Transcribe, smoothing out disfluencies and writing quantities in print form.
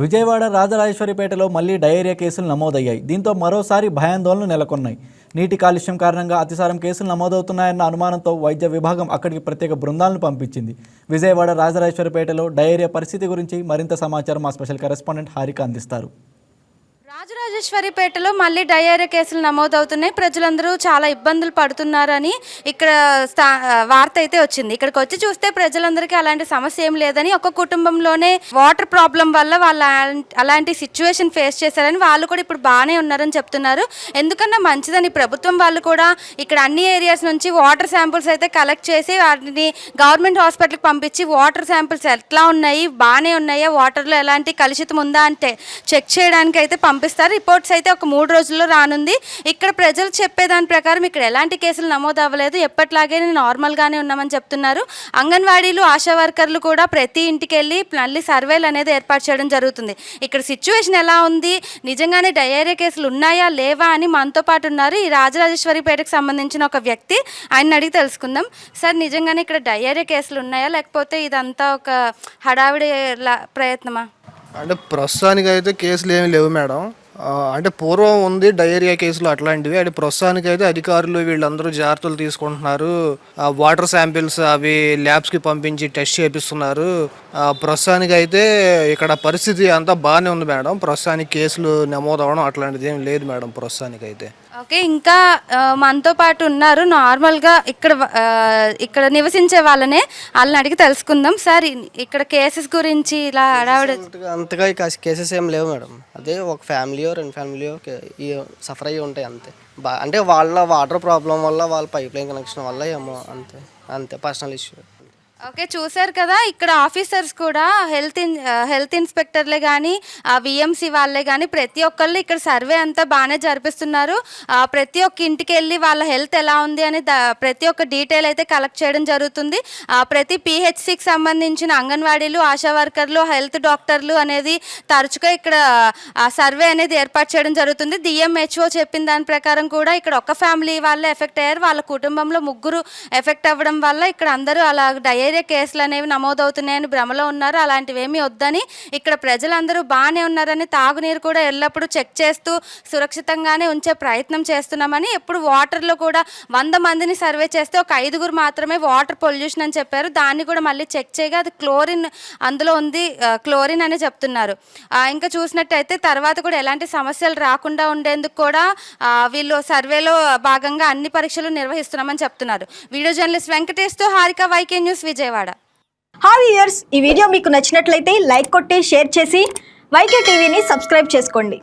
విజయవాడ రాజరాజేశ్వరిపేటలో మళ్లీ డయేరియా కేసులు నమోదయ్యాయి. దీంతో మరోసారి భయాందోళనలు నెలకొన్నాయి. నీటి కాలుష్యం కారణంగా అతిసారం కేసులు నమోదవుతున్నాయన్న అనుమానంతో వైద్య విభాగం అక్కడికి ప్రత్యేక బృందాలను పంపించింది. విజయవాడ రాజరాజేశ్వరిపేటలో డయేరియా పరిస్థితి గురించి మరింత సమాచారం మా స్పెషల్ కరెస్పాండెంట్ హారిక అందిస్తారు. రాజరాజేశ్వరిపేటలో మళ్ళీ డయేరియా కేసులు నమోదవుతున్నాయి. ప్రజలందరూ చాలా ఇబ్బందులు పడుతున్నారని ఇక్కడ వార్త అయితే వచ్చింది. ఇక్కడికి వచ్చి చూస్తే ప్రజలందరికీ అలాంటి సమస్య ఏం లేదని, ఒక కుటుంబంలోనే వాటర్ ప్రాబ్లం వల్ల వాళ్ళు అలాంటి సిచ్యువేషన్ ఫేస్ చేశారని, వాళ్ళు కూడా ఇప్పుడు బాగానే ఉన్నారని చెప్తున్నారు. ఎందుకన్నా మంచిదని ప్రభుత్వం వాళ్ళు కూడా ఇక్కడ అన్ని ఏరియాస్ నుంచి వాటర్ శాంపుల్స్ అయితే కలెక్ట్ చేసి వాటిని గవర్నమెంట్ హాస్పిటల్కి పంపించి వాటర్ శాంపుల్స్ ఎట్లా ఉన్నాయి, బాగానే ఉన్నాయా, వాటర్లో ఎలాంటి కలుషితం ఉందా అంటే చెక్ చేయడానికి అయితే పంపిస్తారు. రిపోర్ట్స్ అయితే ఒక 3 రోజుల్లో రానుంది. ఇక్కడ ప్రజలు చెప్పేదాని ప్రకారం ఇక్కడ ఎలాంటి కేసులు నమోదు అవ్వలేదు, ఎప్పట్లాగే నార్మల్గానే ఉన్నామని చెప్తున్నారు. అంగన్వాడీలు, ఆశా వర్కర్లు కూడా ప్రతి ఇంటికి వెళ్ళి మళ్ళీ సర్వేలు అనేది ఏర్పాటు చేయడం జరుగుతుంది. ఇక్కడ సిచ్యువేషన్ ఎలా ఉంది, నిజంగానే డయేరియా కేసులు ఉన్నాయా లేవా అని మనతో పాటు ఉన్నారు ఈ రాజరాజేశ్వరిపేటకు సంబంధించిన ఒక వ్యక్తి. ఆయన అడిగి తెలుసుకుందాం. సార్, నిజంగానే ఇక్కడ డయేరియా కేసులు ఉన్నాయా లేకపోతే ఇదంతా ఒక హడావిడి ప్రయత్నమా? అంటే ప్రస్తుతానికి అయితే కేసులు ఏమి లేవు మేడం. అంటే పూర్వం ఉంది డయేరియా కేసులు అట్లాంటివి. అంటే ప్రస్తుతానికి అయితే అధికారులు వీళ్ళందరూ జాగ్రత్తలు తీసుకుంటున్నారు. వాటర్ శాంపిల్స్ అవి ల్యాబ్స్కి పంపించి టెస్ట్ చేపిస్తున్నారు. ప్రస్తుతానికి అయితే ఇక్కడ పరిస్థితి అంతా బాగానే ఉంది మేడం. ప్రస్తుతానికి కేసులు నమోదవడం అట్లాంటిది ఏం లేదు మేడం ప్రస్తుతానికి అయితే. ఓకే, ఇంకా మనతో పాటు ఉన్నారు నార్మల్గా ఇక్కడ నివసించే వాళ్ళని అడిగి తెలుసుకుందాం. సార్, ఇక్కడ కేసెస్ గురించి ఇలా అంతగా కేసెస్ ఏం లేవు మేడం. అదే ఒక ఫ్యామిలీయో 2 ఫ్యామిలీయో సఫర్ అయ్యి ఉంటాయి అంతే. అంటే వాళ్ళ వాటర్ ప్రాబ్లం వల్ల, వాళ్ళ పైప్ లైన్ కనెక్షన్ వల్ల ఏమో అంతే అంతే పర్సనల్ ఇష్యూ. ఓకే, చూసారు కదా, ఇక్కడ ఆఫీసర్స్ కూడా హెల్త్ ఇన్స్పెక్టర్లే కానీ విఎంసీ వాళ్ళే కానీ ప్రతి ఒక్కళ్ళు ఇక్కడ సర్వే అంతా బాగానే జరిపిస్తున్నారు. ప్రతి ఒక్క ఇంటికి వెళ్ళి వాళ్ళ హెల్త్ ఎలా ఉంది అని ప్రతి ఒక్క డీటెయిల్ అయితే కలెక్ట్ చేయడం జరుగుతుంది. ప్రతి పిహెచ్సికి సంబంధించిన అంగన్వాడీలు, ఆశా వర్కర్లు, హెల్త్ డాక్టర్లు అనేది తరచుగా ఇక్కడ సర్వే అనేది ఏర్పాటు చేయడం జరుగుతుంది. డిఎంహెచ్ఓ చెప్పిన దాని ప్రకారం కూడా ఇక్కడ ఒక ఫ్యామిలీ వాళ్ళే ఎఫెక్ట్ అయ్యారు. వాళ్ళ కుటుంబంలో 3 ఎఫెక్ట్ అవ్వడం వల్ల ఇక్కడ అందరూ అలా డయేరియా కేసులు అనేవి నమోదవుతున్నాయని భ్రమలో ఉన్నారు. అలాంటివి ఏమీ వద్దని, ఇక్కడ ప్రజలందరూ బాగానే ఉన్నారని, తాగునీరు కూడా ఎల్లప్పుడూ చెక్ చేస్తూ సురక్షితంగానే ఉంచే ప్రయత్నం చేస్తున్నామని, ఎప్పుడు వాటర్లో కూడా 100 మందిని సర్వే చేస్తే ఒక 5 మాత్రమే వాటర్ పొల్యూషన్ అని చెప్పారు. దాన్ని కూడా మళ్ళీ చెక్ చేయగా అది క్లోరిన్ అందులో ఉంది, క్లోరిన్ అని చెప్తున్నారు. ఇంకా చూసినట్టయితే తర్వాత కూడా ఎలాంటి సమస్యలు రాకుండా ఉండేందుకు కూడా వీళ్ళు సర్వేలో భాగంగా అన్ని పరీక్షలు నిర్వహిస్తున్నామని చెప్తున్నారు. వీడియో జర్నలిస్ట్ వెంకటేష్తో Harika, YK news, Vijayawada. Hi viewers, ఈ వీడియో మీకు నచ్చినట్లయితే లైక్ కొట్టి షేర్ చేసి వైకే టీవీని సబ్స్క్రైబ్ చేసుకోండి.